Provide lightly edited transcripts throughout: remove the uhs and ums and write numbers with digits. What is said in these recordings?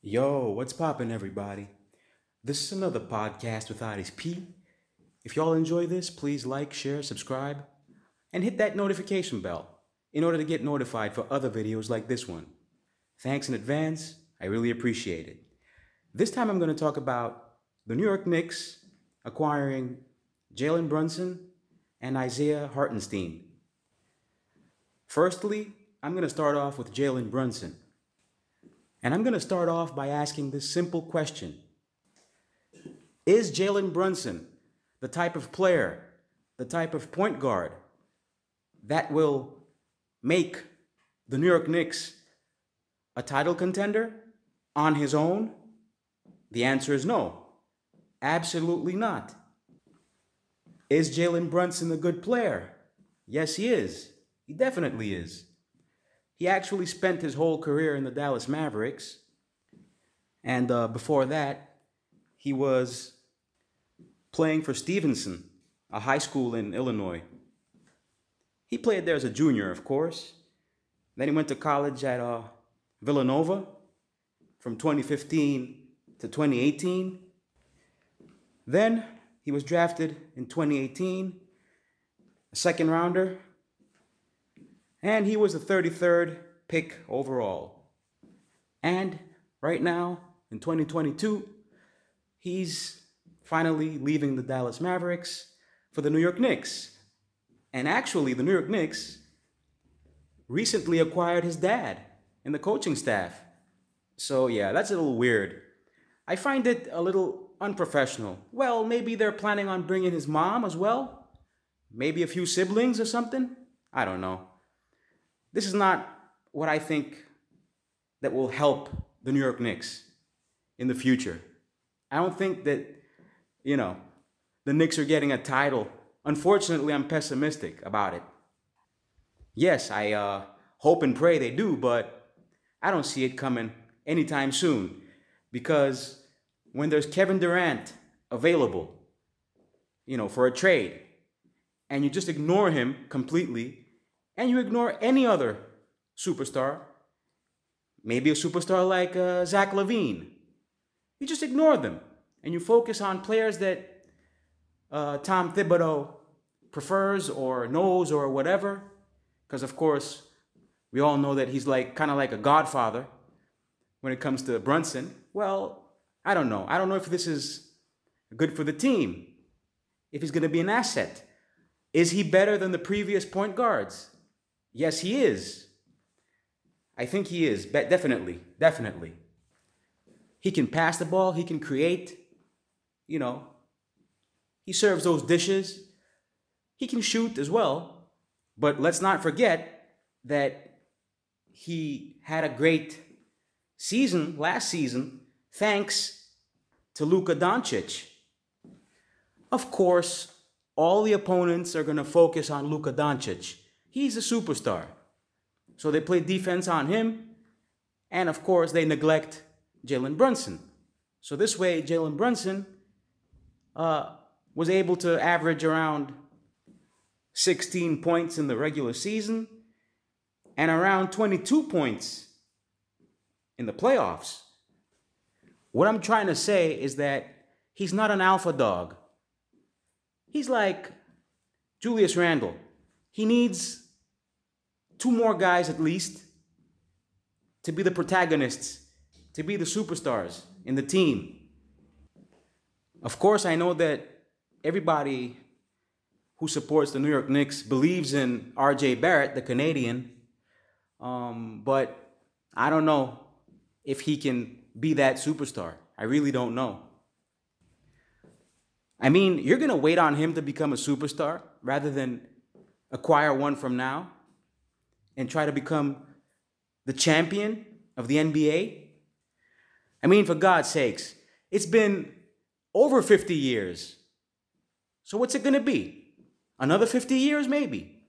Yo, what's poppin', everybody? This is another podcast with Aris P. If y'all enjoy this, please like, share, subscribe, and hit that notification bell in order to get notified for other videos like this one. Thanks in advance, I really appreciate it. This time I'm going to talk about the New York Knicks acquiring Jalen Brunson and Isaiah Hartenstein. Firstly, I'm going to start off with Jalen Brunson. And I'm going to start off by asking this simple question. Is Jalen Brunson the type of player, the type of point guard that will make the New York Knicks a title contender on his own? The answer is no. Absolutely not. Is Jalen Brunson a good player? Yes, he is. He definitely is. He actually spent his whole career in the Dallas Mavericks. And before that, he was playing for Stevenson, a high school in Illinois. He played there as a junior, of course. Then he went to college at Villanova from 2015 to 2018. Then he was drafted in 2018, a second rounder. And he was the 33rd pick overall. And right now, in 2022, he's finally leaving the Dallas Mavericks for the New York Knicks. And actually, the New York Knicks recently acquired his dad in the coaching staff. So yeah, that's a little weird. I find it a little unprofessional. Well, maybe they're planning on bringing his mom as well. Maybe a few siblings or something. I don't know. This is not what I think that will help the New York Knicks in the future. I don't think that, the Knicks are getting a title. Unfortunately, I'm pessimistic about it. Yes, I hope and pray they do, but I don't see it coming anytime soon. Because when there's Kevin Durant available, for a trade, and you just ignore him completely, and you ignore any other superstar, maybe a superstar like Zach LaVine. You just ignore them, and you focus on players that Tom Thibodeau prefers or knows or whatever. Because, of course, we all know that he's kind of like a godfather when it comes to Brunson. Well, I don't know. I don't know if this is good for the team, if he's going to be an asset. Is he better than the previous point guards? Yes, he is. I think he is. Definitely. Definitely. He can pass the ball. He can create. He serves those dishes. He can shoot as well. But let's not forget that he had a great season last season thanks to Luka Doncic. Of course, all the opponents are going to focus on Luka Doncic. He's a superstar. So they play defense on him. And of course, they neglect Jalen Brunson. So this way, Jalen Brunson was able to average around 16 points in the regular season and around 22 points in the playoffs. What I'm trying to say is that he's not an alpha dog. He's like Julius Randle. He needs two more guys at least to be the protagonists, to be the superstars in the team. Of course, I know that everybody who supports the New York Knicks believes in RJ Barrett, the Canadian, but I don't know if he can be that superstar. I really don't know. I mean, you're going to wait on him to become a superstar rather than acquire one from now and try to become the champion of the NBA? I mean, for God's sakes, it's been over 50 years. So what's it going to be? Another 50 years, maybe.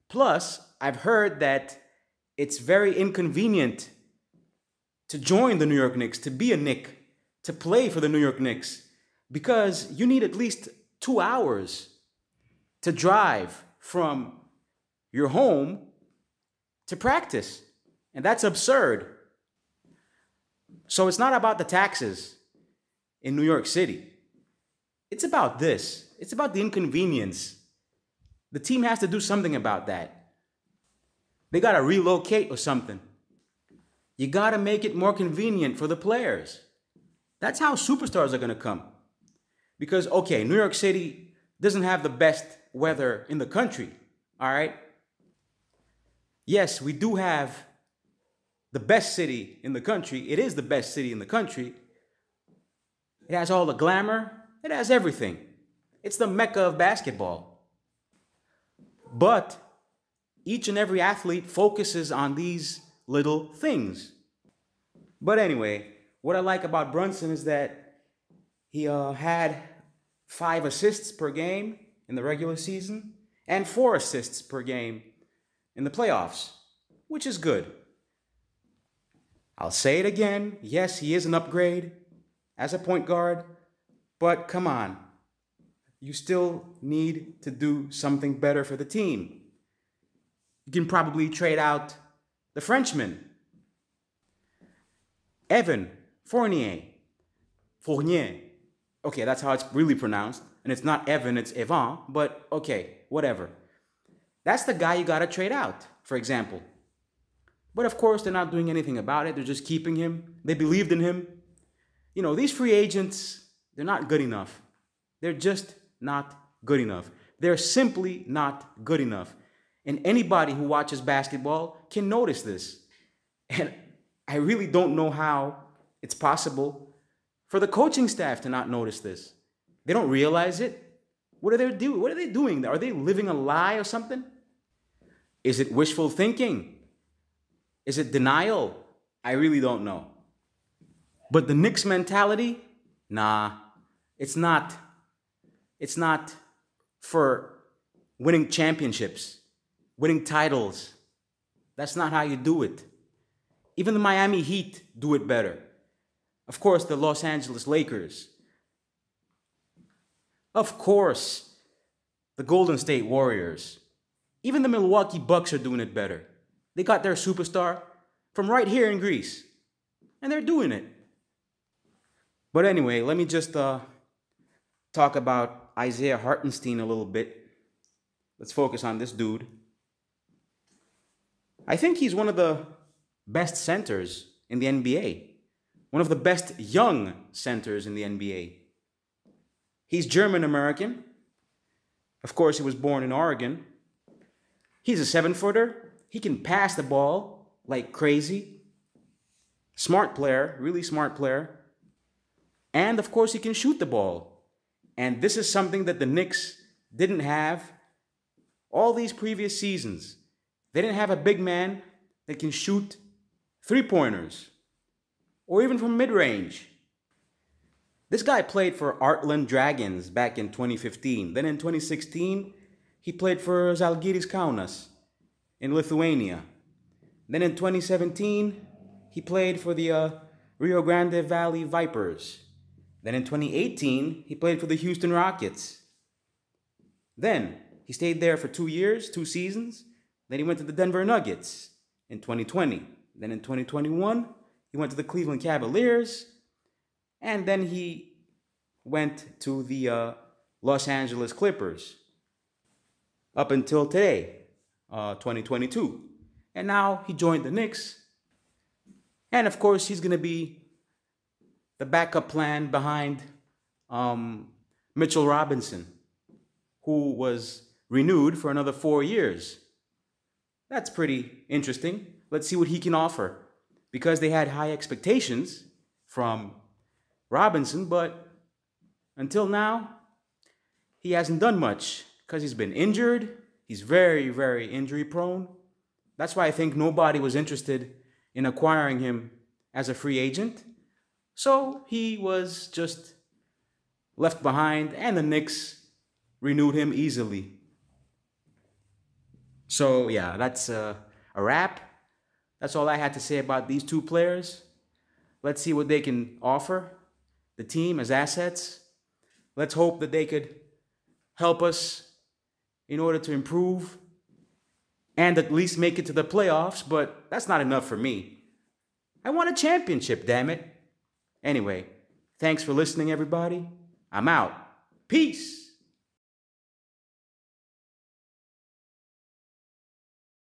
Plus, I've heard that it's very inconvenient to join the New York Knicks, to be a Knick, to play for the New York Knicks, because you need at least 2 hours to drive from your home to practice. And that's absurd. So it's not about the taxes in New York City. It's about this. It's about the inconvenience. The team has to do something about that. They got to relocate or something. You got to make it more convenient for the players. That's how superstars are going to come. Because, okay, New York City doesn't have the best weather in the country, all right? Yes, we do have the best city in the country. It is the best city in the country. It has all the glamour. It has everything. It's the Mecca of basketball. But each and every athlete focuses on these little things. But anyway, what I like about Brunson is that he had 5 assists per game in the regular season and 4 assists per game in the playoffs, which is good. I'll say it again. Yes, he is an upgrade as a point guard, but come on. You still need to do something better for the team. You can probably trade out the Frenchman, Evan Fournier. Fournier. Okay, that's how it's really pronounced. And it's not Evan, it's Evan, but okay, whatever. That's the guy you gotta trade out, for example. But of course, they're not doing anything about it. They're just keeping him. They believed in him. You know, these free agents, they're not good enough. They're just not good enough. They're simply not good enough. And anybody who watches basketball can notice this. And I really don't know how it's possible for the coaching staff to not notice this. They don't realize it. What are they doing? What are they doing? Are they living a lie or something? Is it wishful thinking? Is it denial? I really don't know. But the Knicks mentality? Nah, it's not. It's not for winning championships, winning titles. That's not how you do it. Even the Miami Heat do it better. Of course, the Los Angeles Lakers. Of course, the Golden State Warriors. Even the Milwaukee Bucks are doing it better. They got their superstar from right here in Greece. And they're doing it. But anyway, let me just talk about Isaiah Hartenstein a little bit. Let's focus on this dude. I think he's one of the best centers in the NBA. One of the best young centers in the NBA. He's German-American. Of course, he was born in Oregon. He's a 7-footer. He can pass the ball like crazy. Smart player, really smart player. And of course, he can shoot the ball. And this is something that the Knicks didn't have all these previous seasons. They didn't have a big man that can shoot 3-pointers or even from mid-range. This guy played for Artland Dragons back in 2015. Then in 2016, he played for Žalgiris Kaunas in Lithuania. Then in 2017, he played for the Rio Grande Valley Vipers. Then in 2018, he played for the Houston Rockets. Then he stayed there for 2 years, 2 seasons. Then he went to the Denver Nuggets in 2020. Then in 2021, he went to the Cleveland Cavaliers. And then he went to the Los Angeles Clippers up until today, 2022. And now he joined the Knicks. And of course, he's going to be the backup plan behind Mitchell Robinson, who was renewed for another 4 years. That's pretty interesting. Let's see what he can offer. Because they had high expectations from Robinson, but until now, he hasn't done much because he's been injured. He's very, very injury prone. That's why I think nobody was interested in acquiring him as a free agent. So he was just left behind, and the Knicks renewed him easily. So yeah, that's a wrap. That's all I had to say about these 2 players. Let's see what they can offer the team as assets. Let's hope that they could help us in order to improve and at least make it to the playoffs, but that's not enough for me. I want a championship, damn it. Anyway, thanks for listening, everybody. I'm out. Peace.